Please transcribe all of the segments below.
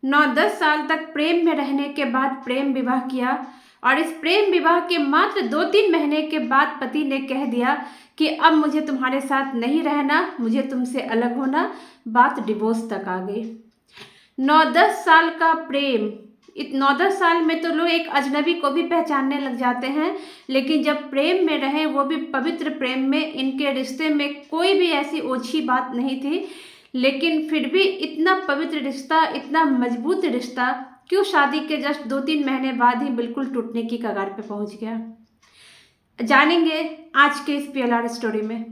9-10 साल तक प्रेम में रहने के बाद प्रेम विवाह किया और इस प्रेम विवाह के मात्र 2-3 महीने के बाद पति ने कह दिया कि अब मुझे तुम्हारे साथ नहीं रहना, मुझे तुमसे अलग होना। बात डिवोर्स तक आ गई। 9-10 साल का प्रेम, 9-10 साल में तो लोग एक अजनबी को भी पहचानने लग जाते हैं, लेकिन जब प्रेम में रहे, वो भी पवित्र प्रेम में, इनके रिश्ते में कोई भी ऐसी ओछी बात नहीं थी। लेकिन फिर भी इतना पवित्र रिश्ता, इतना मजबूत रिश्ता क्यों शादी के जस्ट 2-3 महीने बाद ही बिल्कुल टूटने की कगार पे पहुंच गया, जानेंगे आज के इस PLR स्टोरी में।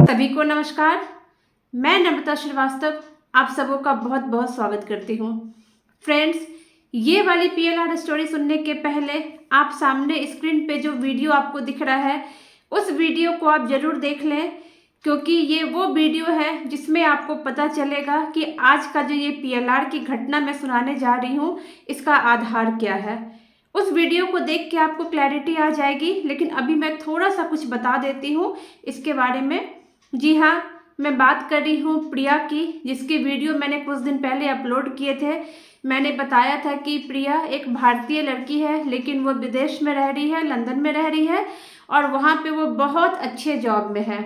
सभी को नमस्कार, मैं नम्रता श्रीवास्तव आप सबों का बहुत बहुत स्वागत करती हूँ। फ्रेंड्स, ये वाली PLR स्टोरी सुनने के पहले आप सामने स्क्रीन पे जो वीडियो आपको दिख रहा है, उस वीडियो को आप ज़रूर देख लें, क्योंकि ये वो वीडियो है जिसमें आपको पता चलेगा कि आज का जो ये PLR की घटना मैं सुनाने जा रही हूँ, इसका आधार क्या है। उस वीडियो को देख के आपको क्लैरिटी आ जाएगी, लेकिन अभी मैं थोड़ा सा कुछ बता देती हूँ इसके बारे में। जी हाँ, मैं बात कर रही हूँ प्रिया की, जिसकी वीडियो मैंने कुछ दिन पहले अपलोड किए थे। मैंने बताया था कि प्रिया एक भारतीय लड़की है, लेकिन वो विदेश में रह रही है, लंदन में रह रही है और वहाँ पे वो बहुत अच्छे जॉब में है।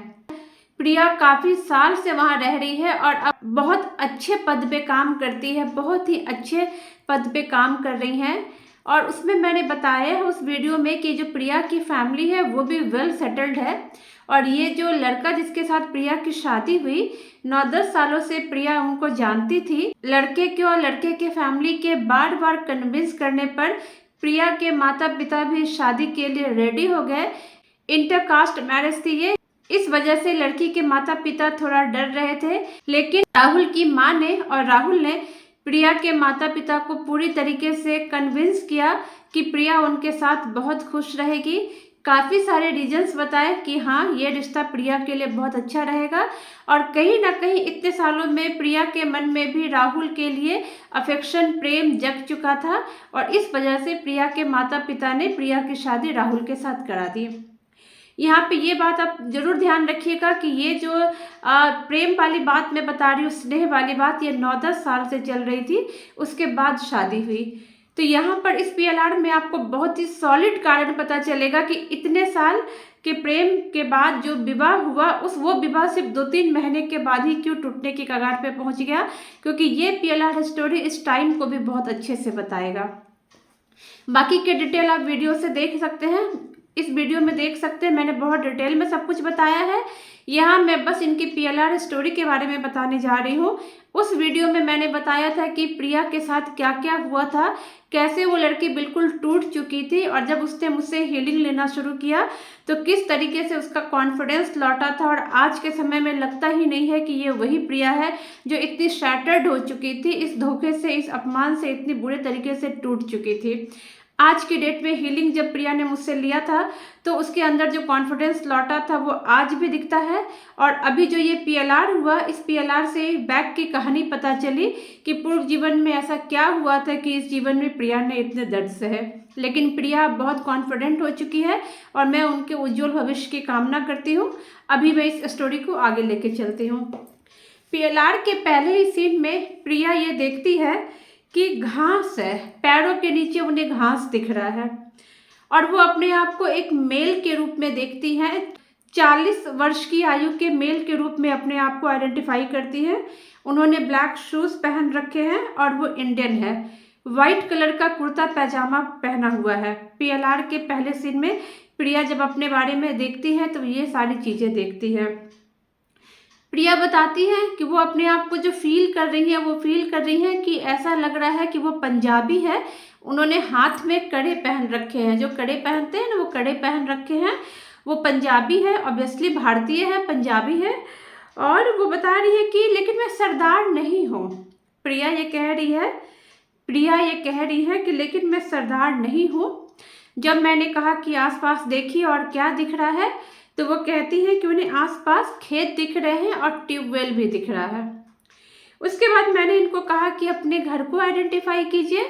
प्रिया काफ़ी साल से वहाँ रह रही है और अब बहुत अच्छे पद पे काम करती है, बहुत ही अच्छे पद पे काम कर रही हैं। और उसमें मैंने बताया है उस वीडियो में कि जो प्रिया की फैमिली है वो भी वेल सेटल्ड है। और ये जो लड़का जिसके साथ प्रिया की शादी हुई, 9-10 सालों से प्रिया उनको जानती थी। लड़के के और लड़के के फैमिली के बार बार कन्विंस करने पर प्रिया के माता पिता भी शादी के लिए रेडी हो गए। इंटरकास्ट मैरिज थी ये, इस वजह से लड़की के माता पिता थोड़ा डर रहे थे, लेकिन राहुल की मां ने और राहुल ने प्रिया के माता पिता को पूरी तरीके से कन्विंस किया कि प्रिया उनके साथ बहुत खुश रहेगी। काफ़ी सारे रीजंस बताए कि हाँ, ये रिश्ता प्रिया के लिए बहुत अच्छा रहेगा। और कहीं ना कहीं इतने सालों में प्रिया के मन में भी राहुल के लिए अफेक्शन, प्रेम जग चुका था और इस वजह से प्रिया के माता पिता ने प्रिया की शादी राहुल के साथ करा दी। यहाँ पे ये बात आप जरूर ध्यान रखिएगा कि ये जो प्रेम वाली बात मैं बता रही हूँ, स्नेह वाली बात, ये 9-10 साल से चल रही थी, उसके बाद शादी हुई। तो यहाँ पर इस PLR में आपको बहुत ही सॉलिड कारण पता चलेगा कि इतने साल के प्रेम के बाद जो विवाह हुआ, वो विवाह सिर्फ 2-3 महीने के बाद ही क्यों टूटने की कगार पे पहुँच गया, क्योंकि ये PLR स्टोरी इस टाइम को भी बहुत अच्छे से बताएगा। बाकी के डिटेल आप वीडियो से देख सकते हैं, इस वीडियो में देख सकते हैं, मैंने बहुत डिटेल में सब कुछ बताया है। यहाँ मैं बस इनकी PLR स्टोरी के बारे में बताने जा रही हूँ। उस वीडियो में मैंने बताया था कि प्रिया के साथ क्या क्या हुआ था, कैसे वो लड़की बिल्कुल टूट चुकी थी और जब उसने मुझसे हीलिंग लेना शुरू किया तो किस तरीके से उसका कॉन्फिडेंस लौटा था। और आज के समय में लगता ही नहीं है कि ये वही प्रिया है जो इतनी शैटर्ड हो चुकी थी, इस धोखे से, इस अपमान से इतनी बुरे तरीके से टूट चुकी थी। आज की डेट में हीलिंग जब प्रिया ने मुझसे लिया था तो उसके अंदर जो कॉन्फिडेंस लौटा था वो आज भी दिखता है। और अभी जो ये PLR हुआ, इस PLR से बैक की कहानी पता चली कि पूर्व जीवन में ऐसा क्या हुआ था कि इस जीवन में प्रिया ने इतने दर्द सहे। लेकिन प्रिया बहुत कॉन्फिडेंट हो चुकी है और मैं उनके उज्जवल भविष्य की कामना करती हूँ। अभी मैं इस स्टोरी को आगे लेके चलती हूँ। PLR के पहले ही सीन में प्रिया ये देखती है कि घास है, पैरों के नीचे उन्हें घास दिख रहा है और वो अपने आप को एक मेल के रूप में देखती है। 40 वर्ष की आयु के मेल के रूप में अपने आप को आइडेंटिफाई करती है। उन्होंने ब्लैक शूज़ पहन रखे हैं और वो इंडियन है। वाइट कलर का कुर्ता पैजामा पहना हुआ है। PLR के पहले सीन में प्रिया जब अपने बारे में देखती है तो ये सारी चीज़ें देखती है। प्रिया बताती है कि वो अपने आप को जो फील कर रही है, वो फील कर रही है कि ऐसा लग रहा है कि वो पंजाबी है। उन्होंने हाथ में कड़े पहन रखे हैं, जो कड़े पहनते हैं ना, वो कड़े पहन रखे हैं। वो पंजाबी है, ऑब्वियसली भारतीय है, पंजाबी है। और वो बता रही है कि लेकिन मैं सरदार नहीं हूँ। प्रिया ये कह रही है कि लेकिन मैं सरदार नहीं हूँ। जब मैंने कहा कि आसपास देखिए और क्या दिख रहा है, तो वो कहती है कि उन्हें आसपास खेत दिख रहे हैं और ट्यूबवेल भी दिख रहा है। उसके बाद मैंने इनको कहा कि अपने घर को आइडेंटिफाई कीजिए,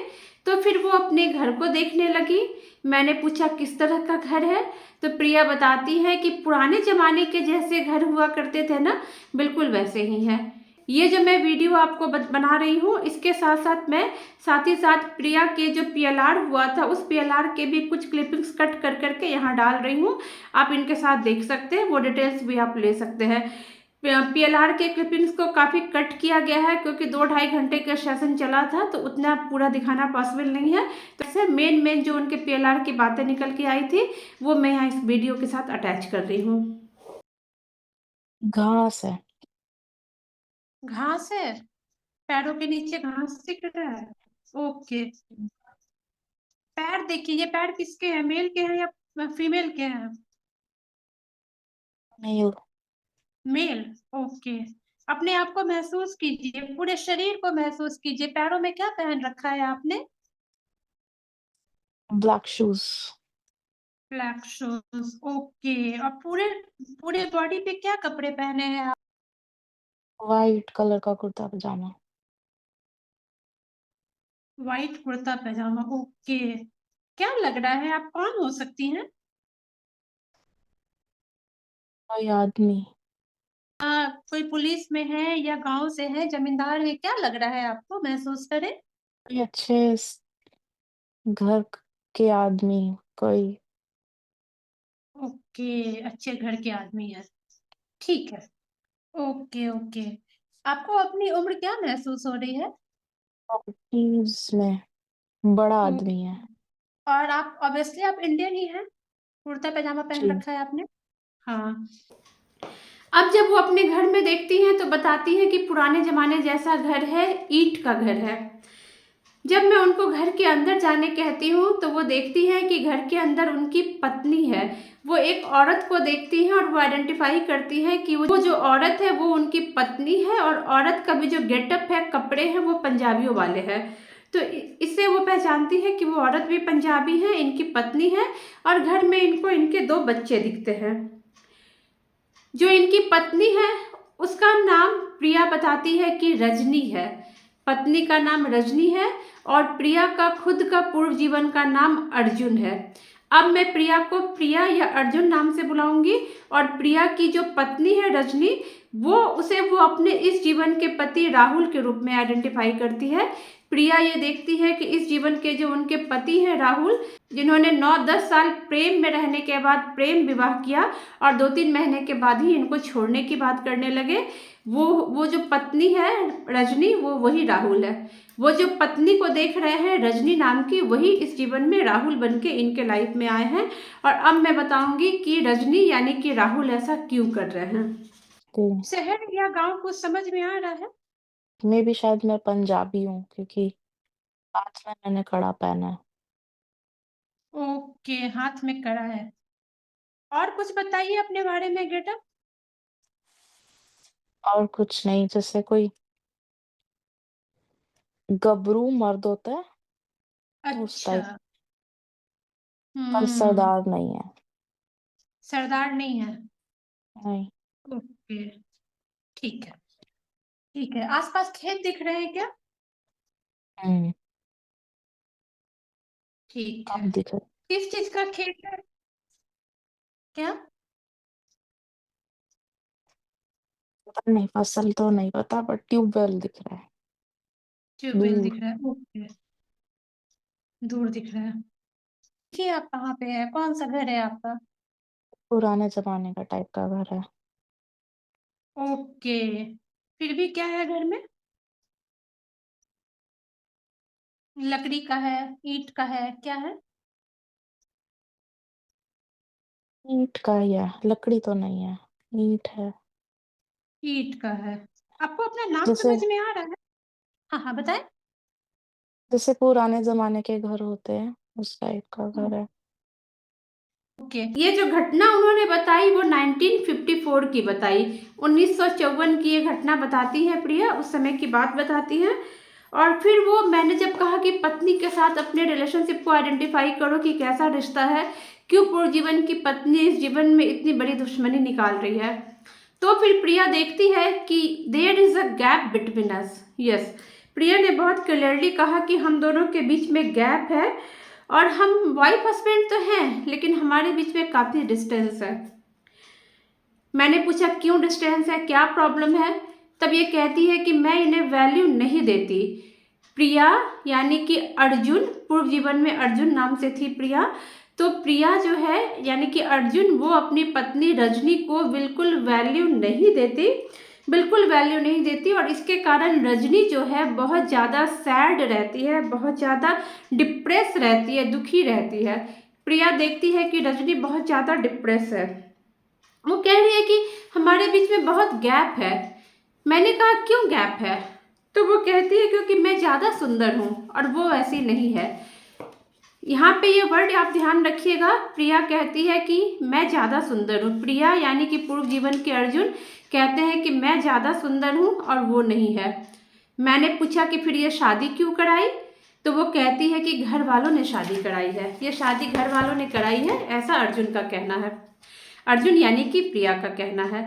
तो फिर वो अपने घर को देखने लगी। मैंने पूछा किस तरह का घर है, तो प्रिया बताती है कि पुराने ज़माने के जैसे घर हुआ करते थे ना, बिल्कुल वैसे ही हैं। ये जो मैं वीडियो आपको बना रही हूँ, इसके साथ साथ मैं साथ ही साथ प्रिया के जो पीएलआर हुआ था उस पीएलआर के भी कुछ क्लिपिंग्स कट कर करके यहाँ डाल रही हूँ। आप इनके साथ देख सकते हैं, वो डिटेल्स भी आप ले सकते हैं। पीएलआर के क्लिपिंग्स को काफ़ी कट किया गया है क्योंकि 2-2.5 घंटे का सेशन चला था, तो उतना पूरा दिखाना पॉसिबल नहीं है। तो ऐसे मेन जो उनके पीएलआर की बातें निकल के आई थी वो मैं यहाँ इस वीडियो के साथ अटैच कर रही हूँ। घास है। घास है, पैरों के नीचे घास दिख रहा है। ओके, पैर देखिए, ये पैर किसके हैं, मेल के हैं या फीमेल के हैं? मेल। मेल। ओके, अपने आप को महसूस कीजिए, पूरे शरीर को महसूस कीजिए। पैरों में क्या पहन रखा है आपने? Black shoes. Black shoes. Okay, और पूरे पूरे बॉडी पे क्या कपड़े पहने हैं आप? वाइट कलर का कुर्ता पजामा। व्हाइट कुर्ता पैजामा। ओके, क्या लग रहा है आप कौन हो सकती हैं? कोई आदमी। कोई पुलिस में है या गांव से है, जमींदार है, क्या लग रहा है आपको, महसूस करें? कोई अच्छे घर के आदमी। कोई। ओके, अच्छे घर के आदमी है। ठीक है। ओके ओके, आपको अपनी उम्र क्या महसूस हो रही है? 40s में। बड़ा ओ, आदमी है। और आप ऑब्वियसली आप इंडियन ही हैं, कुर्ता पैजामा पहन जी। रखा है आपने। हाँ, अब जब वो अपने घर में देखती हैं तो बताती हैं कि पुराने जमाने जैसा घर है, ईंट का घर है। जब मैं उनको घर के अंदर जाने कहती हूँ तो वो देखती हैं कि घर के अंदर उनकी पत्नी है। वो एक औरत को देखती हैं और वो आइडेंटिफाई करती हैं कि वो जो औरत है वो उनकी पत्नी है, और औरत का भी जो गेटअप है, कपड़े हैं, वो पंजाबियों वाले हैं। तो इससे वो पहचानती है कि वो औरत भी पंजाबी है, इनकी पत्नी है, और घर में इनको इनके 2 बच्चे दिखते हैं। जो इनकी पत्नी है उसका नाम प्रिया बताती है कि रजनी है। पत्नी का नाम रजनी है और प्रिया का खुद का पूर्व जीवन का नाम अर्जुन है। अब मैं प्रिया को प्रिया या अर्जुन नाम से बुलाऊंगी, और प्रिया की जो पत्नी है रजनी, वो अपने इस जीवन के पति राहुल के रूप में आइडेंटिफाई करती है। प्रिया ये देखती है कि इस जीवन के जो उनके पति हैं राहुल, जिन्होंने 9-10 साल प्रेम में रहने के बाद प्रेम विवाह किया और 2-3 महीने के बाद ही इनको छोड़ने की बात करने लगे, वो जो पत्नी है रजनी, वो वही राहुल है। वो जो पत्नी को देख रहे हैं रजनी नाम की, वही इस जीवन में राहुल बनके इनके लाइफ में आए हैं। और अब मैं बताऊंगी कि रजनी यानी कि राहुल ऐसा क्यों कर रहे हैं। शहर या गांव कुछ समझ में आ रहा है? मैं भी शायद मैं पंजाबी हूँ क्योंकि हाथ में मैंने कड़ा पहना है। ओके, हाथ में कड़ा है। और कुछ बताइए अपने बारे में गेटअप। और कुछ नहीं, जैसे कोई गबरू मर्द होता है उस अच्छा। टाइप। पर हम्म। सरदार नहीं है। सरदार नहीं है। नहीं। ओके, ठीक है। ठीक है, आसपास खेत दिख रहे हैं क्या? हम्म। ठीक है। अब दिखे। किस चीज का खेत है? क्या? पता नहीं, फसल तो नहीं पता पर ट्यूबवेल दिख रहा है। ट्यूबवेल दूर। दिख रहा है। ओके, दूर दिख रहा है। देखिए आप कहाँ पे है, कौन सा घर है आपका? पुराने जमाने का टाइप का घर है। ओके, फिर भी क्या है घर में? लकड़ी का है, ईंट का है, क्या है? ईंट का ही है, लकड़ी तो नहीं है। ईंट है। ईंट का है। आपको अपना नाम जैसे समझ में आ रहा है? हाँ हाँ, बताएं। जैसे पुराने जमाने के घर होते हैं उस टाइप का घर है। ओके, ये जो घटना उन्होंने बताई वो 1954 की बताई। 1954 की ये घटना बताती है प्रिया, उस समय की बात बताती हैं। और फिर वो मैंने जब कहा कि पत्नी के साथ अपने रिलेशनशिप को आइडेंटिफाई करो कि कैसा रिश्ता है, क्यों पूर्व जीवन की पत्नी इस जीवन में इतनी बड़ी दुश्मनी निकाल रही है, तो फिर प्रिया देखती है कि there is a gap between us. Yes, Priya ने बहुत क्लियरली कहा कि हम दोनों के बीच में गैप है, और हम वाइफ हस्बैंड तो हैं लेकिन हमारे बीच में काफ़ी डिस्टेंस है। मैंने पूछा क्यों डिस्टेंस है, क्या प्रॉब्लम है? तब ये कहती है कि मैं इन्हें वैल्यू नहीं देती। प्रिया यानी कि अर्जुन, पूर्व जीवन में अर्जुन नाम से थी प्रिया, तो प्रिया जो है यानी कि अर्जुन, वो अपनी पत्नी रजनी को बिल्कुल वैल्यू नहीं देती, बिल्कुल वैल्यू नहीं देती। और इसके कारण रजनी जो है बहुत ज़्यादा सैड रहती है, बहुत ज़्यादा डिप्रेस रहती है, दुखी रहती है। प्रिया देखती है कि रजनी बहुत ज़्यादा डिप्रेस है। वो कह रही है कि हमारे बीच में बहुत गैप है। मैंने कहा क्यों गैप है? तो वो कहती है क्योंकि मैं ज़्यादा सुंदर हूँ और वो ऐसी नहीं है। यहाँ पे ये वर्ड आप ध्यान रखिएगा, प्रिया कहती है कि मैं ज़्यादा सुंदर हूँ। प्रिया यानी कि पूर्व जीवन के अर्जुन कहते हैं कि मैं ज़्यादा सुंदर हूँ और वो नहीं है। मैंने पूछा कि फिर ये शादी क्यों कराई? तो वो कहती है कि घर वालों ने शादी कराई है, ये शादी घर वालों ने कराई है, ऐसा अर्जुन का कहना है। अर्जुन यानी कि प्रिया का कहना है।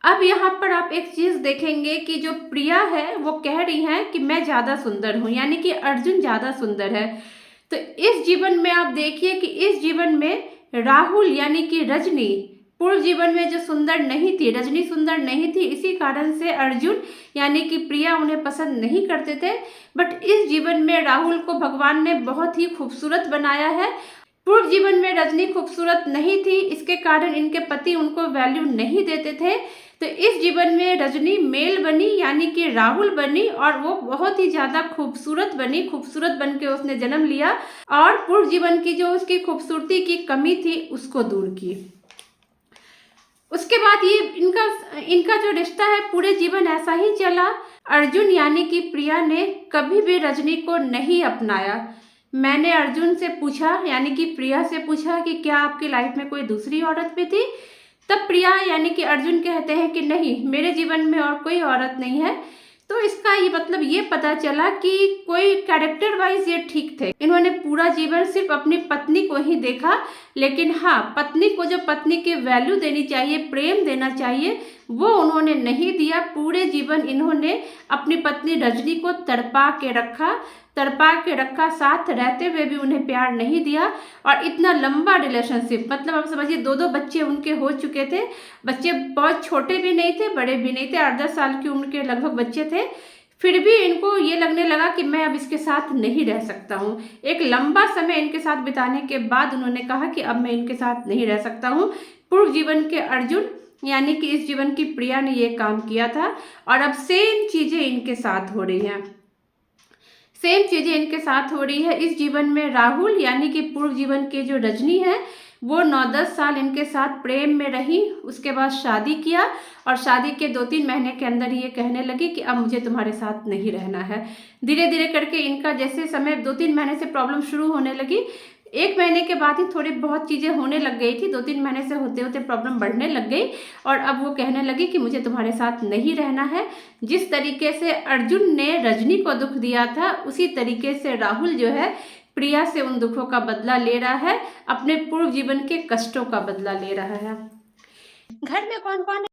अब यहाँ पर आप एक चीज देखेंगे कि जो प्रिया है वो कह रही है कि मैं ज्यादा सुंदर हूँ, यानी कि अर्जुन ज्यादा सुंदर है। तो इस जीवन में आप देखिए कि इस जीवन में राहुल यानी कि रजनी, पूर्व जीवन में जो सुंदर नहीं थी, रजनी सुंदर नहीं थी, इसी कारण से अर्जुन यानी कि प्रिया उन्हें पसंद नहीं करते थे। बट इस जीवन में राहुल को भगवान ने बहुत ही खूबसूरत बनाया है। पूर्व जीवन में रजनी खूबसूरत नहीं थी, इसके कारण इनके पति उनको वैल्यू नहीं देते थे। तो इस जीवन में रजनी मेल बनी यानी कि राहुल बनी और वो बहुत ही ज्यादा खूबसूरत बनी, खूबसूरत बन के उसने जन्म लिया और पूर्व जीवन की जो उसकी खूबसूरती की कमी थी उसको दूर की। उसके बाद ये इनका इनका जो रिश्ता है पूरे जीवन ऐसा ही चला। अर्जुन यानी कि प्रिया ने कभी भी रजनी को नहीं अपनाया। मैंने अर्जुन से पूछा यानी कि प्रिया से पूछा कि क्या आपकी लाइफ में कोई दूसरी औरत भी थी? तब प्रिया यानी कि अर्जुन कहते हैं कि नहीं, मेरे जीवन में और कोई औरत नहीं है। तो इसका ये मतलब ये पता चला कि कोई कैरेक्टर वाइज ये ठीक थे, इन्होंने पूरा जीवन सिर्फ अपनी पत्नी को ही देखा। लेकिन हाँ, पत्नी को जो पत्नी की वैल्यू देनी चाहिए, प्रेम देना चाहिए, वो उन्होंने नहीं दिया। पूरे जीवन इन्होंने अपनी पत्नी रजनी को तड़पा के रखा, तड़पा के रखा, साथ रहते हुए भी उन्हें प्यार नहीं दिया। और इतना लंबा रिलेशनशिप, मतलब आप समझिए 2-2 बच्चे उनके हो चुके थे। बच्चे बहुत छोटे भी नहीं थे, बड़े भी नहीं थे, 8-10 साल की उम्र के लगभग बच्चे थे। फिर भी इनको ये लगने लगा कि मैं अब इसके साथ नहीं रह सकता हूँ। एक लंबा समय इनके साथ बिताने के बाद उन्होंने कहा कि अब मैं इनके साथ नहीं रह सकता हूँ। पूर्व जीवन के अर्जुन यानी कि इस जीवन की प्रिया ने ये काम किया था और अब सेम चीजें इनके साथ हो रही हैं, सेम चीजें इनके साथ हो रही है। इस जीवन में राहुल यानी कि पूर्व जीवन के जो रजनी है वो 9-10 साल इनके साथ प्रेम में रही, उसके बाद शादी किया और शादी के 2-3 महीने के अंदर ये कहने लगी कि अब मुझे तुम्हारे साथ नहीं रहना है। धीरे धीरे करके इनका जैसे समय 2-3 महीने से प्रॉब्लम शुरू होने लगी, 1 महीने के बाद ही थोड़ी बहुत चीजें होने लग गई थी, 2-3 महीने से होते होते प्रॉब्लम बढ़ने लग गई और अब वो कहने लगी कि मुझे तुम्हारे साथ नहीं रहना है। जिस तरीके से अर्जुन ने रजनी को दुख दिया था उसी तरीके से राहुल जो है प्रिया से उन दुखों का बदला ले रहा है, अपने पूर्व जीवन के कष्टों का बदला ले रहा है। घर में कौन कौन है?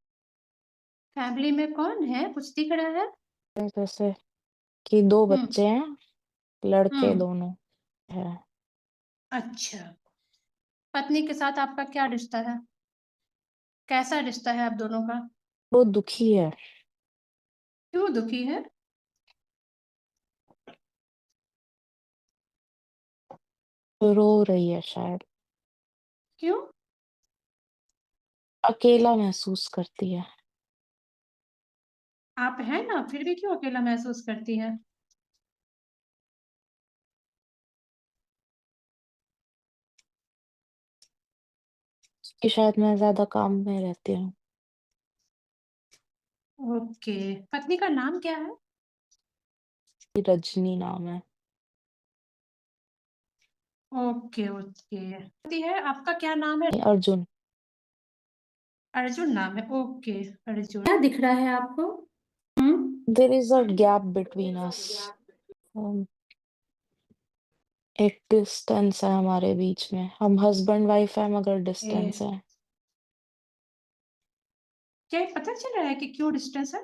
फैमिली में कौन है? कुछ दिख रहा है? जैसे कि 2 हम्म। बच्चे हैं, लड़के हम्म। दोनों हैं। अच्छा, पत्नी के साथ आपका क्या रिश्ता है? कैसा रिश्ता है आप दोनों का? वो दुखी है, क्यों दुखी है? रो रही है शायद, क्यों? अकेला महसूस करती है। आप हैं ना, फिर भी क्यों अकेला महसूस करती है? कि शायद मैं ज़्यादा काम में रहती हूँ। ओके, पत्नी का नाम क्या है? रजनी नाम है। ओके ओके, पति है आपका, क्या नाम है? अर्जुन। अर्जुन नाम है, ओके। अर्जुन क्या दिख रहा है आपको? Hmm. There is a gap between us. um, एक डिस्टेंस है हमारे बीच में। हम हस्बैंड वाइफ हैं मगर डिस्टेंस है। क्या ये पता चल रहा है कि क्यों डिस्टेंस है?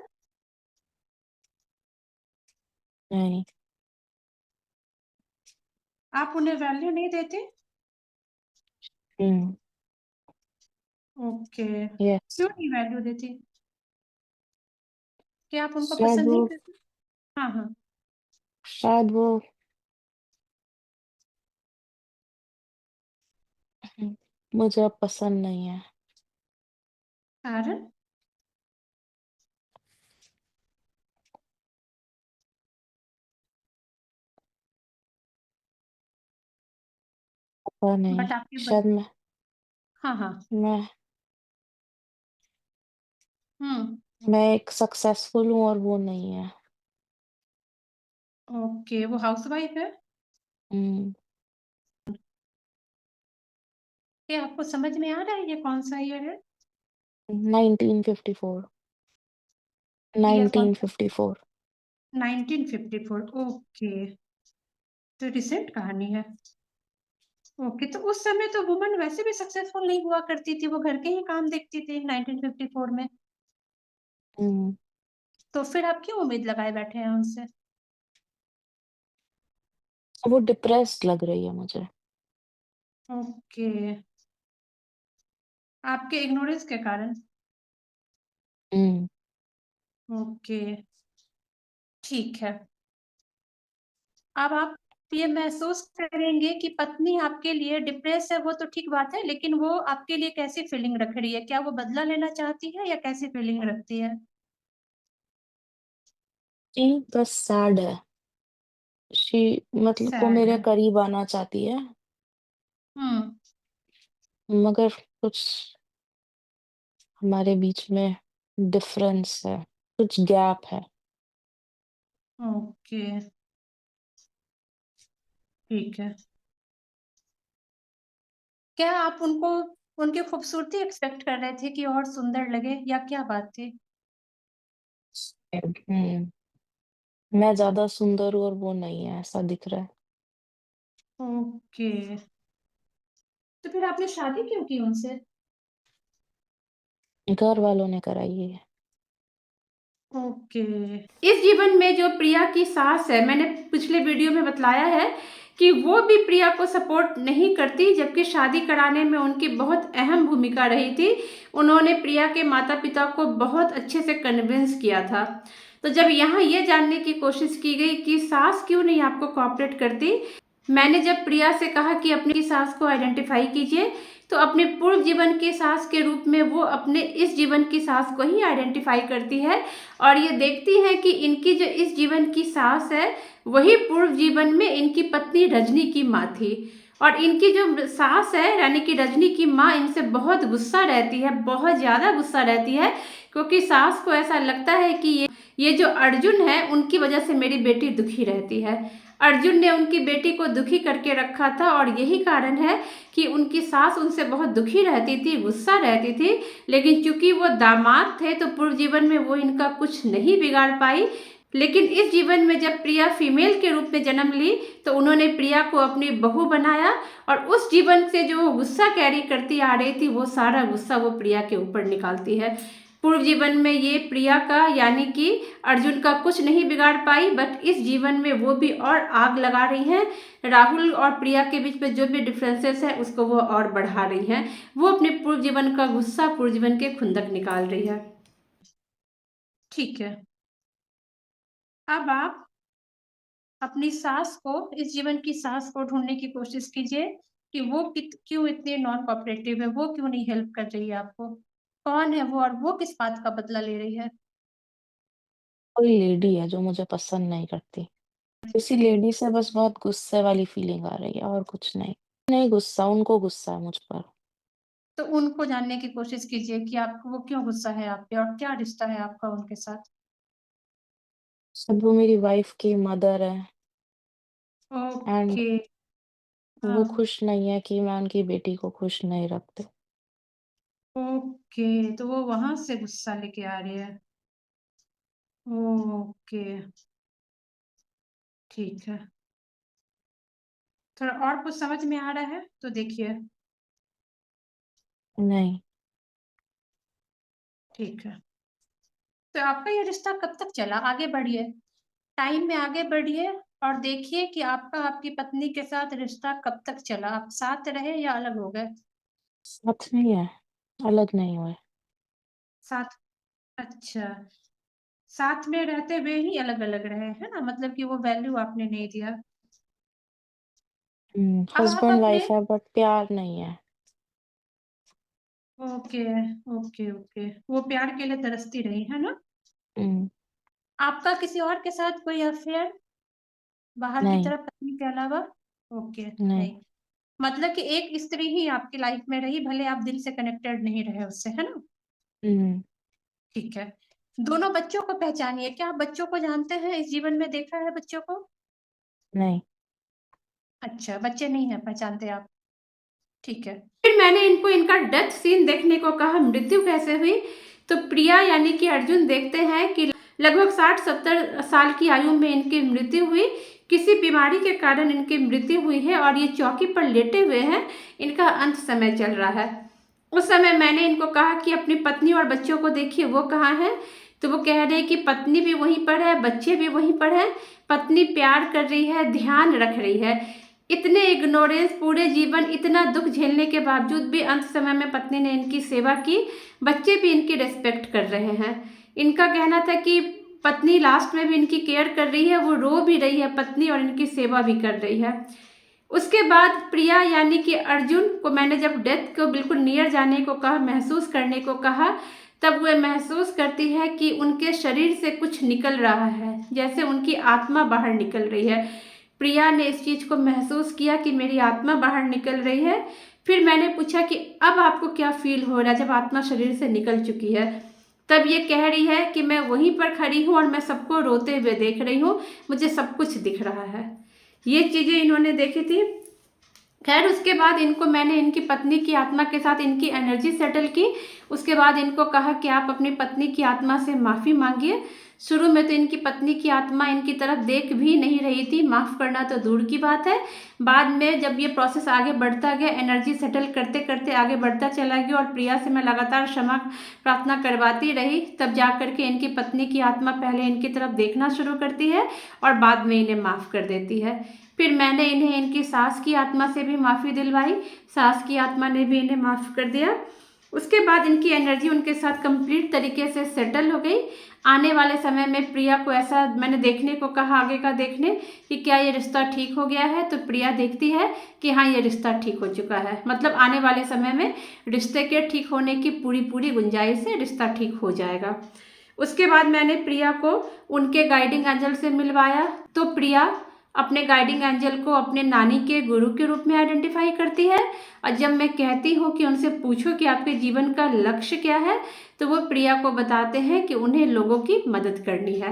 नहीं। आप उन्हें वैल्यू नहीं देते? हुँ, ओके, यस। क्यों नहीं वैल्यू देती? क्या आप उनको शायद पसंद वो नहीं करते? हाँ, हाँ। शायद वो मुझे अब पसंद नहीं है। कारण? पता नहीं, बट आपके शायद हाँ, हाँ। मैं हुँ, मैं एक सक्सेसफुल हूँ और वो नहीं है। ओके, वो हाउसवाइफ़ है? हुँ, ये आपको समझ में आ रहा है ये कौन-सा ईयर है? 1954 ईयर कौन-सा? 1954। 1954, ओके, तो रिसेंट कहानी है। ओके, तो उस समय तो वुमन वैसे भी सक्सेसफुल नहीं हुआ करती थी, वो घर के ही काम देखती थी 1954 में। हुँ, तो फिर आप क्यों उम्मीद लगाए बैठे हैं उनसे? वो डिप्रेस्ड लग रही है मुझे। ओके, आपके इग्नोरेंस के कारण? हुँ, ओके, ठीक है। अब आप ये महसूस करेंगे कि पत्नी आपके लिए डिप्रेस है, वो तो ठीक बात है, लेकिन वो आपके लिए कैसी फीलिंग रख रही है? क्या वो बदला लेना चाहती है या कैसी फीलिंग रखती है? जी, बस सैड है। शी मतलब वो सैड मेरे है। करीब आना चाहती है, हुँ, मगर कुछ हमारे बीच में डिफरेंस है, कुछ गैप है। ओके, ठीक है। क्या आप उनको उनकी खूबसूरती एक्सपेक्ट कर रहे थे कि और सुंदर लगे या क्या बात थी? हुँ, मैं ज़्यादा सुंदर हूँ और वो नहीं है, ऐसा दिख रहा है। ओके, तो फिर आपने शादी क्यों की उनसे? घर वालों ने कराई है। ओके। इस जीवन में जो प्रिया की सास है, मैंने पिछले वीडियो में बतलाया है कि वो भी प्रिया को सपोर्ट नहीं करती, जबकि शादी कराने में उनकी बहुत अहम भूमिका रही थी। उन्होंने प्रिया के माता-पिता को बहुत अच्छे से कन्विंस किया था। तो जब यहाँ ये जानने की कोशिश की गई कि सास क्यों नहीं आपको कोऑपरेट करती, मैंने जब प्रिया से कहा कि अपनी सास को आइडेंटिफाई कीजिए, तो अपने पूर्व जीवन की सास के रूप में वो अपने इस जीवन की सास को ही आइडेंटिफाई करती है और ये देखती है कि इनकी जो इस जीवन की सास है, वही पूर्व जीवन में इनकी पत्नी रजनी की माँ थी। और इनकी जो सास है, यानी कि रजनी की माँ, इनसे बहुत गुस्सा रहती है, बहुत ज़्यादा गुस्सा रहती है, क्योंकि सास को ऐसा लगता है कि ये जो अर्जुन है, उनकी वजह से मेरी बेटी दुखी रहती है। अर्जुन ने उनकी बेटी को दुखी करके रखा था और यही कारण है कि उनकी सास उनसे बहुत दुखी रहती थी, गुस्सा रहती थी। लेकिन चूंकि वो दामाद थे तो पूर्व जीवन में वो इनका कुछ नहीं बिगाड़ पाई। लेकिन इस जीवन में जब प्रिया फीमेल के रूप में जन्म ली तो उन्होंने प्रिया को अपनी बहू बनाया और उस जीवन से जो वो गुस्सा कैरी करती आ रही थी, वो सारा गुस्सा वो प्रिया के ऊपर निकालती है। पूर्व जीवन में ये प्रिया का, यानी कि अर्जुन का, कुछ नहीं बिगाड़ पाई, बट इस जीवन में वो भी और आग लगा रही हैं। राहुल और प्रिया के बीच में जो भी डिफरेंसेस है उसको वो और बढ़ा रही हैं। वो अपने पूर्व जीवन का गुस्सा पूर्व जीवन के खुंदक निकाल रही है। ठीक है। अब आप अपनी सास को, इस जीवन की सास को ढूंढने की कोशिश कीजिए कि वो क्यों इतनी नॉन कोऑपरेटिव है, वो क्यों नहीं हेल्प कर रही है आपको। कौन है वो और वो किस बात का बदला ले रही है? कोई लेडी है जो मुझे पसंद नहीं करती। किसी लेडी से बस बहुत गुस्से वाली फीलिंग आ रही है और कुछ नहीं। नहीं गुस्सा, उनको गुस्सा है मुझ पर। तो उनको जानने की कोशिश कीजिए कि आपको वो क्यों गुस्सा है आप पे और क्या रिश्ता है आपका उनके साथ। सब वो मेरी वाइफ की मदर है एंड ओके। वो हाँ। खुश नहीं है कि मैं उनकी बेटी को खुश नहीं रखती। ओके, तो वो वहां से गुस्सा लेके आ रही है। ओके, ठीक है। थोड़ा और कुछ समझ में आ रहा है तो देखिए। नहीं, ठीक है। तो आपका ये रिश्ता कब तक चला? आगे बढ़िए, टाइम में आगे बढ़िए और देखिए कि आपका आपकी पत्नी के साथ रिश्ता कब तक चला। आप साथ रहे या अलग हो गए? साथ नहीं है, अलग नहीं हुए। साथ। अच्छा। साथ में रहते हुए ही अलग-अलग रहे, है ना? मतलब कि वो वैल्यू आपने नहीं दिया। अब आप हस्बैंड अपने वाइफ है बट प्यार नहीं है। Okay, okay, okay. वो प्यार के लिए तरसती रही, है ना? हम्म, आपका किसी और के साथ कोई अफ़ेयर बाहर की नहीं, तरफ पत्नी के अलावा? ओके, नहीं। नहीं। मतलब कि एक स्त्री ही आपकी लाइफ में रही, भले आप दिल से कनेक्टेड नहीं रहे उससे, है ना? हम्म, ठीक है। दोनों बच्चों को पहचानिए। क्या आप बच्चों को जानते हैं? इस जीवन में देखा है बच्चों को? नहीं। अच्छा, बच्चे नहीं हैं, पहचानते आप। ठीक है। फिर मैंने इनको इनका डेथ सीन देखने को कहा, मृत्यु कैसे हुई? तो प्रिया यानी कि अर्जुन देखते हैं कि लगभग 60-70 साल की आयु में इनकी मृत्यु हुई। किसी बीमारी के कारण इनकी मृत्यु हुई है और ये चौकी पर लेटे हुए हैं। इनका अंत समय चल रहा है। उस समय मैंने इनको कहा कि अपनी पत्नी और बच्चों को देखिए, वो कहाँ हैं? तो वो कह रहे हैं कि पत्नी भी वहीं पर है, बच्चे भी वहीं पर हैं। पत्नी प्यार कर रही है, ध्यान रख रही है। इतने इग्नोरेंस, पूरे जीवन इतना दुख झेलने के बावजूद भी अंत समय में पत्नी ने इनकी सेवा की। बच्चे भी इनकी रिस्पेक्ट कर रहे हैं। इनका कहना था कि पत्नी लास्ट में भी इनकी केयर कर रही है, वो रो भी रही है पत्नी और इनकी सेवा भी कर रही है। उसके बाद प्रिया यानी कि अर्जुन को मैंने जब डेथ को बिल्कुल नियर जाने को कहा, महसूस करने को कहा, तब वह महसूस करती है कि उनके शरीर से कुछ निकल रहा है, जैसे उनकी आत्मा बाहर निकल रही है। प्रिया ने इस चीज़ को महसूस किया कि मेरी आत्मा बाहर निकल रही है। फिर मैंने पूछा कि अब आपको क्या फील हो रहा है जब आत्मा शरीर से निकल चुकी है? तब ये कह रही है कि मैं वहीं पर खड़ी हूँ और मैं सबको रोते हुए देख रही हूँ, मुझे सब कुछ दिख रहा है। ये चीज़ें इन्होंने देखी थी। खैर उसके बाद इनको मैंने इनकी पत्नी की आत्मा के साथ इनकी एनर्जी सेटल की। उसके बाद इनको कहा कि आप अपनी पत्नी की आत्मा से माफ़ी मांगिए। शुरू में तो इनकी पत्नी की आत्मा इनकी तरफ देख भी नहीं रही थी, माफ़ करना तो दूर की बात है। बाद में जब ये प्रोसेस आगे बढ़ता गया, एनर्जी सेटल करते करते आगे बढ़ता चला गया और प्रिया से मैं लगातार क्षमा प्रार्थना करवाती रही, तब जा कर के इनकी पत्नी की आत्मा पहले इनकी तरफ देखना शुरू करती है और बाद में इन्हें माफ़ कर देती है। फिर मैंने इन्हें इनकी सास की आत्मा से भी माफ़ी दिलवाई। सास की आत्मा ने भी इन्हें माफ़ कर दिया। उसके बाद इनकी एनर्जी उनके साथ कंप्लीट तरीके से सेटल हो गई। आने वाले समय में प्रिया को ऐसा मैंने देखने को कहा, आगे का देखने कि क्या ये रिश्ता ठीक हो गया है। तो प्रिया देखती है कि हाँ, ये रिश्ता ठीक हो चुका है। मतलब आने वाले समय में रिश्ते के ठीक होने की पूरी पूरी गुंजाइश है, रिश्ता ठीक हो जाएगा। उसके बाद मैंने प्रिया को उनके गाइडिंग एंजल से मिलवाया। तो प्रिया अपने गाइडिंग एंजल को अपने नानी के गुरु के रूप में आइडेंटिफाई करती है। और जब मैं कहती हूँ कि उनसे पूछो कि आपके जीवन का लक्ष्य क्या है, तो वो प्रिया को बताते हैं कि उन्हें लोगों की मदद करनी है।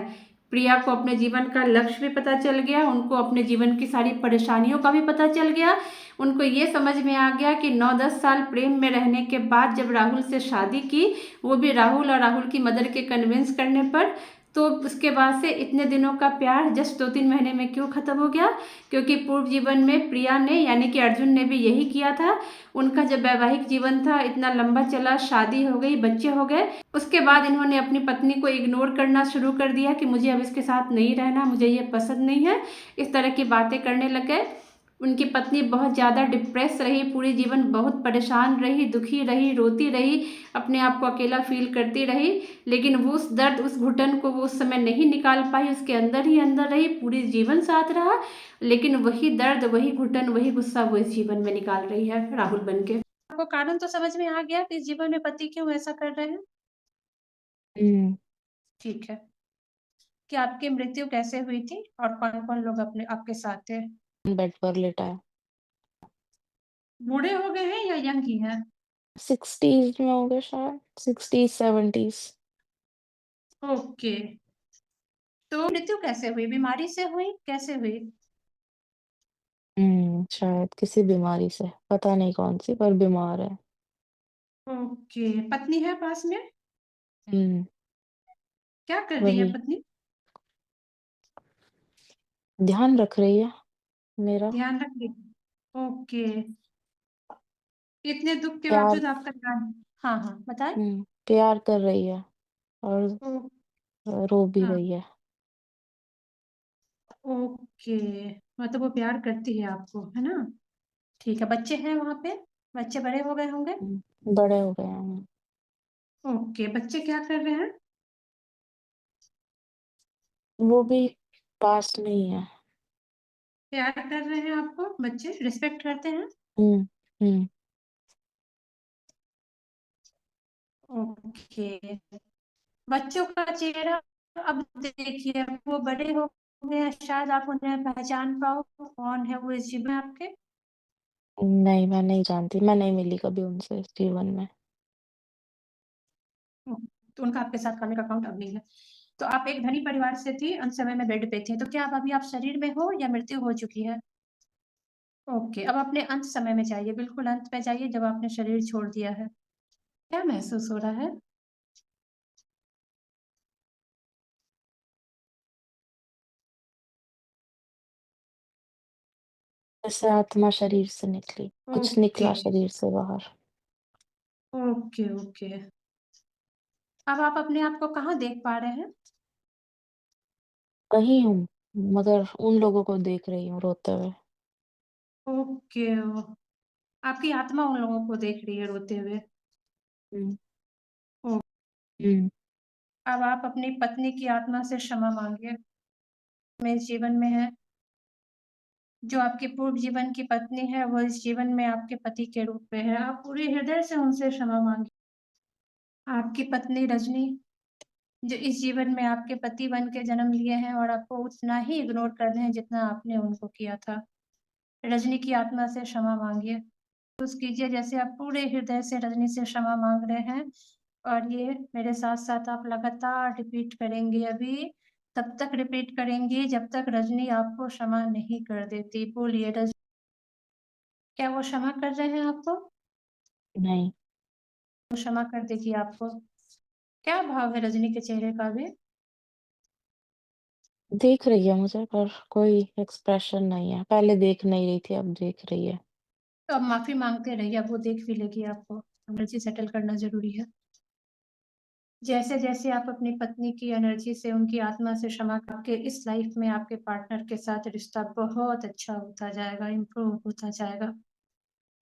प्रिया को अपने जीवन का लक्ष्य भी पता चल गया, उनको अपने जीवन की सारी परेशानियों का भी पता चल गया। उनको ये समझ में आ गया कि 9-10 साल प्रेम में रहने के बाद जब राहुल से शादी की, वो भी राहुल और राहुल की मदर के कन्विंस करने पर, तो उसके बाद से इतने दिनों का प्यार जस्ट 2-3 महीने में क्यों ख़त्म हो गया? क्योंकि पूर्व जीवन में प्रिया ने यानी कि अर्जुन ने भी यही किया था। उनका जब वैवाहिक जीवन था इतना लंबा चला, शादी हो गई, बच्चे हो गए, उसके बाद इन्होंने अपनी पत्नी को इग्नोर करना शुरू कर दिया कि मुझे अब इसके साथ नहीं रहना, मुझे ये पसंद नहीं है। इस तरह की बातें करने लग गए। उनकी पत्नी बहुत ज़्यादा डिप्रेस रही, पूरी जीवन बहुत परेशान रही, दुखी रही, रोती रही, अपने आप को अकेला फील करती रही। लेकिन वो उस दर्द, उस घुटन को वो उस समय नहीं निकाल पाई, उसके अंदर ही अंदर रही, पूरी जीवन साथ रहा। लेकिन वही दर्द, वही घुटन, वही गुस्सा वो इस जीवन में निकाल रही है राहुल बन के। आपको कारण तो समझ में आ गया कि इस जीवन में पति क्यों ऐसा कर रहे हैं? हम्म, ठीक है। कि आपकी मृत्यु कैसे हुई थी और कौन कौन लोग अपने आपके साथ थे? बेड पर लेटा है। बूढ़े हो गए हैं या यंग ही हैं? 60s में होंगे शायद, 60s 70s। ओके। तो मृत्यु कैसे हुई? बीमारी से हुई? कैसे हुई? शायद किसी बीमारी से, पता नहीं कौन सी, पर बीमार है। ओके। पत्नी है पास में? हम्म, क्या कर रही है वही पत्नी? ध्यान रख रही है मेरा। ध्यान रख रही है। ओके। इतने दुख के प्यार। बावजूद आपका ध्यान। हाँ हाँ, बताएं। प्यार कर रही है और ओ, रो भी हाँ। रही है। ओके। मतलब वो प्यार करती है आपको, है ना? ठीक है। बच्चे हैं वहां पे? बच्चे बड़े हो गए होंगे? बड़े हो गए हैं। ओके। बच्चे क्या कर रहे हैं? वो भी पास नहीं है। प्यार कर रहे हैं आपको बच्चे, रिस्पेक्ट करते हैं? हुँ, हुँ। ओके। बच्चों का चेहरा अब देखिए, वो बड़े हो गए हैं, शायद आप उन्हें पहचान पाओ, कौन है वो इस जीवन में आपके? नहीं, मैं नहीं जानती, मैं नहीं मिली कभी उनसे इस जीवन में। तो उनका आपके साथ करने का अकाउंट अब नहीं है। तो आप एक धनी परिवार से थी, अंत समय में बेड पे थे, तो क्या अब अभी आप शरीर में हो या मृत्यु हो चुकी है? ओके, अब अपने अंत समय में जाइए, बिल्कुल अंत में जाइए जब आपने शरीर छोड़ दिया है। क्या महसूस हो रहा है? जैसे आत्मा शरीर से निकली, कुछ ओके, निकला शरीर से बाहर। Okay, okay. अब आप अपने आप को कहाँ देख पा रहे हैं? कहीं हूँ, मगर उन लोगों को देख रही हूँ रोते हुए। ओके, आपकी आत्मा उन लोगों को देख रही है रोते हुए। हुँ, ओ, हुँ। अब आप अपनी पत्नी की आत्मा से क्षमा माँगिए। मैं इस जीवन में है, जो आपके पूर्व जीवन की पत्नी है, वो इस जीवन में आपके पति के रूप में है। आप पूरे हृदय से उनसे क्षमा माँगिए। आपकी पत्नी रजनी, जो इस जीवन में आपके पति बन के जन्म लिए हैं और आपको उतना ही इग्नोर कर रहे हैं जितना आपने उनको किया था। रजनी की आत्मा से क्षमा माँगिए। महसूस कीजिए जैसे आप पूरे हृदय से रजनी से क्षमा माँग रहे हैं, और ये मेरे साथ-साथ आप लगातार रिपीट करेंगे अभी, तब तक रिपीट करेंगे जब तक रजनी आपको क्षमा नहीं कर देती। बोलिए क्या वो क्षमा कर रहे हैं आपको? नहीं, वो क्षमा कर देगी आपको। क्या भाव है रजनी के चेहरे का अभी? देख रही है मुझे पर कोई एक्सप्रेशन नहीं है। पहले देख नहीं रही थी, अब देख रही है। तो अब माफ़ी माँगते रहिए, अब वो देख भी लेगी आपको। एनर्जी सेटल करना ज़रूरी है। जैसे-जैसे आप अपनी पत्नी की एनर्जी से, उनकी आत्मा से क्षमा आपके इस लाइफ़ में आपके पार्टनर के साथ रिश्ता बहुत अच्छा होता जाएगा, इम्प्रूव होता जाएगा।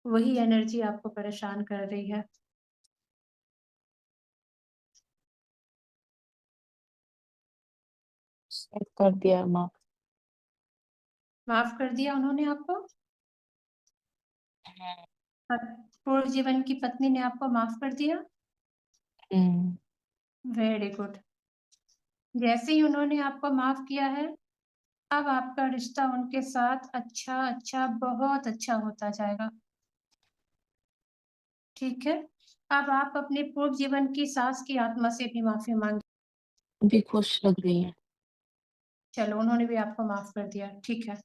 वही एनर्जी आपको परेशान कर रही है। सब कर दिया माफ़। माफ़ कर दिया उन्होंने आपको? हुँ, पूर्व जीवन की पत्नी ने आपको माफ़ कर दिया? हुँ। Very good. जैसे ही उन्होंने आपको माफ़ किया है, अब आपका रिश्ता उनके साथ अच्छा-अच्छा, बहुत अच्छा होता जाएगा। ठीक है? अब आप अपने पूर्व जीवन की सास की आत्मा से भी माफ़ी माँगिए। अभी खुश लग रही है। चलो, उन्होंने भी आपको माफ़ कर दिया, ठीक है।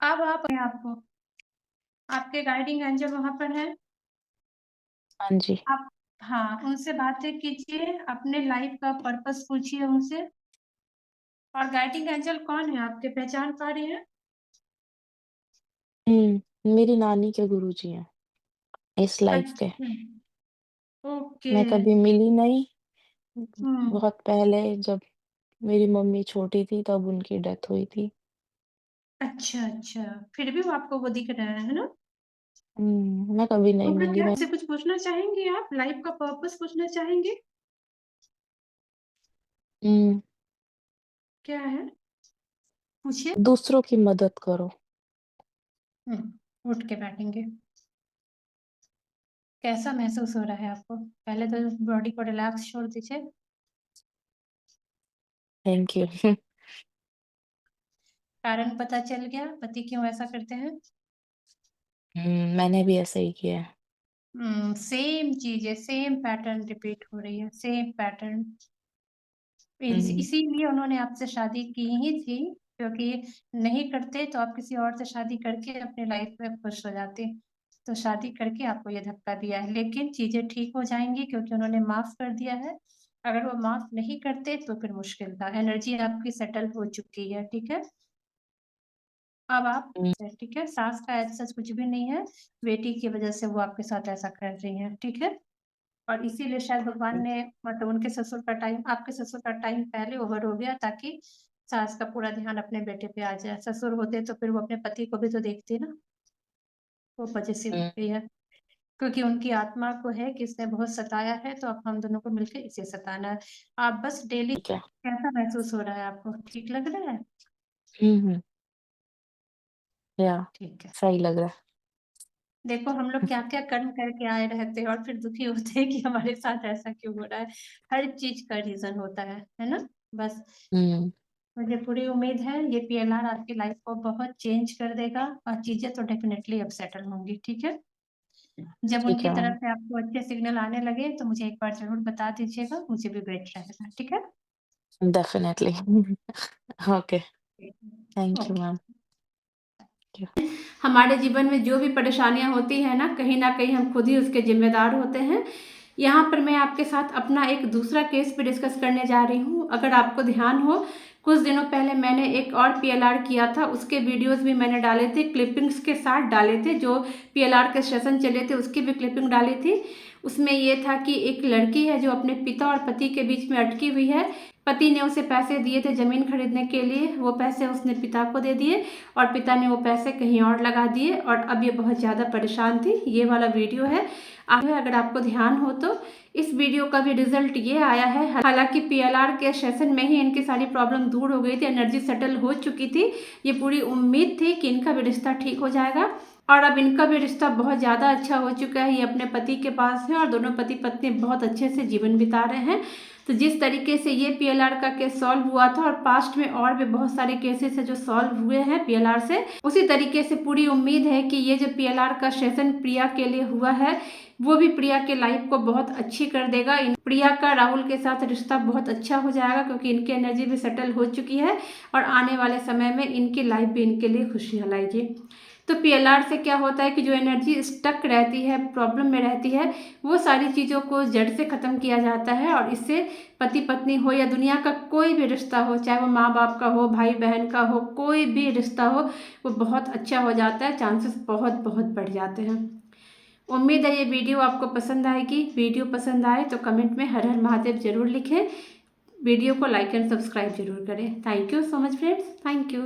अब आप अपने आप को, आपके गाइडिंग एंजल वहाँ पर हैं, हाँ जी। आप हाँ, उनसे बातें कीजिए, अपने लाइफ़ का पर्पस पूछिए उनसे। और गाइडिंग एंजल कौन है आपके, पहचान पा रही हैं? हुँ, मेरी नानी के गुरुजी हैं, इस लाइफ़ के। अच्छा, ओके। मैं कभी मिली नहीं, हुँ, बहुत पहले जब मेरी मम्मी छोटी थी तब उनकी डेथ हुई थी। अच्छा, अच्छा। फिर भी वो आपको वो दिख रहा है ना? मैं कभी नहीं उनका मिली क्या, मैं। मुझसे कुछ पूछना चाहेंगी आप? लाइफ़ का पर्पस पूछना चाहेंगी? हुँ, क्या है? पूछिए। दूसरों की मदद करो। हुँ, उठ के बैठेंगे। कैसा महसूस हो रहा है आपको? पहले तो बॉडी को रिलैक्स छोड़ दीजिए। Thank you. कारण पता चल गया, पति क्यों ऐसा करते हैं? मैंने भी ऐसा ही किया है। सेम चीज़ें, सेम पैटर्न रिपीट हो रही है, सेम पैटर्न। हुँ, इसीलिए उन्होंने आपसे शादी की ही थी, क्योंकि नहीं करते तो आप किसी और से शादी करके अपनी लाइफ में खुश हो जाते। तो शादी करके आपको ये धक्का दिया है, लेकिन चीज़ें ठीक हो जाएँगी क्योंकि उन्होंने माफ़ कर दिया है। अगर वो माफ़ नहीं करते तो फिर मुश्किल था। एनर्जी आपकी सेटल हो चुकी है, ठीक है? अब आप हुँ, ठीक है? सास का ऐसा कुछ भी नहीं है, बेटी की वज़ह से वो आपके साथ ऐसा कर रही हैं, ठीक है? और इसीलिए शायद भगवान हुँ, ने, मतलब उनके ससुर का टाइम, आपके ससुर का टाइम पहले ओवर हो गया ताकि सास का पूरा ध्यान अपने बेटे पे आ जाए। ससुर होते तो फिर वो अपने पति को भी तो देखती ना, वो पॉसेसिव हो हुँ, गई है। क्योंकि उनकी आत्मा को है कि इसने बहुत सताया है, तो अब हम दोनों को मिलकर इसे सताना है। आप बस डेली ठीक है। कैसा महसूस हो रहा है आपको? ठीक लग रहा है? हुँ। या ठीक है। सही लग रहा है। देखो हम लोग क्या-क्या कर्म करके आए रहते हैं और फिर दुखी होते हैं कि हमारे साथ ऐसा क्यों हो रहा है। हर चीज़ का रीज़न होता है ना? बस हुँ, मुझे पूरी उम्मीद है ये पीएलआर आपकी लाइफ़ को बहुत चेंज कर देगा और चीज़ें तो डेफ़िनेटली अब सेटल होंगी, ठीक है? जब ठीक उनकी है मैम। तरफ से आपको अच्छे सिग्नल आने लगे तो मुझे एक बार ज़रूर बता दीजिएगा, मुझे भी वेट रहेगा, ठीक है? Definitely. Okay, thank you okay. Ma'am. जी। हमारे जीवन में जो भी परेशानियाँ होती हैं ना, कहीं न कहीं हम खुद ही उसके ज़िम्मेदार होते हैं। यहाँ पर मैं आपके साथ अपना एक दूसरा केस भी डिस्कस करने जा रही हूँ। अगर आपको ध्यान हो, कुछ दिनों पहले मैंने एक और पीएलआर किया था, उसके वीडियोज़ भी मैंने डाले थे, क्लिपिंग्स के साथ डाले थे, जो पीएलआर के सेशन चले थे उसकी भी क्लिपिंग डाली थी। उसमें ये था कि एक लड़की है जो अपने पिता और पति के बीच में अटकी हुई है। पति ने उसे पैसे दिए थे ज़मीन खरीदने के लिए, वो पैसे उसने पिता को दे दिए और पिता ने वो पैसे कहीं और लगा दिए और अब ये बहुत ज़्यादा परेशान थी। ये वाला वीडियो है। अगर आपको ध्यान हो तो इस वीडियो का भी रिजल्ट ये आया है। हालांकि पीएलआर के सेशन में ही इनकी सारी प्रॉब्लम दूर हो गई थी, एनर्जी सेटल हो चुकी थी। ये पूरी उम्मीद थी कि इनका भी रिश्ता ठीक हो जाएगा और अब इनका भी रिश्ता बहुत ज़्यादा अच्छा हो चुका है। ये अपने पति के पास है और दोनों पति पत्नी बहुत अच्छे से जीवन बिता रहे हैं। तो जिस तरीके से ये पीएलआर का केस सॉल्व हुआ था और पास्ट में और भी बहुत सारे केसेस है जो सॉल्व हुए हैं पीएलआर से, उसी तरीके से पूरी उम्मीद है कि ये जो पीएलआर का सेशन प्रिया के लिए हुआ है वो भी प्रिया के लाइफ को बहुत अच्छी कर देगा। प्रिया का राहुल के साथ रिश्ता बहुत अच्छा हो जाएगा क्योंकि इनकी एनर्जी भी सेटल हो चुकी है और आने वाले समय में इनकी लाइफ भी इनके लिए खुशियाँ लाएगी। तो पीएलआर से क्या होता है कि जो एनर्जी स्टक रहती है, प्रॉब्लम में रहती है, वो सारी चीज़ों को जड़ से ख़त्म किया जाता है और इससे पति पत्नी हो या दुनिया का कोई भी रिश्ता हो, चाहे वो माँ बाप का हो, भाई बहन का हो, कोई भी रिश्ता हो, वो बहुत अच्छा हो जाता है, चांसेस बहुत बहुत बढ़ जाते हैं। उम्मीद है ये वीडियो आपको पसंद आएगी। वीडियो पसंद आए तो कमेंट में हर हर महादेव जरूर लिखें। वीडियो को लाइक एंड सब्सक्राइब जरूर करें। Thank you so much friends, thank you.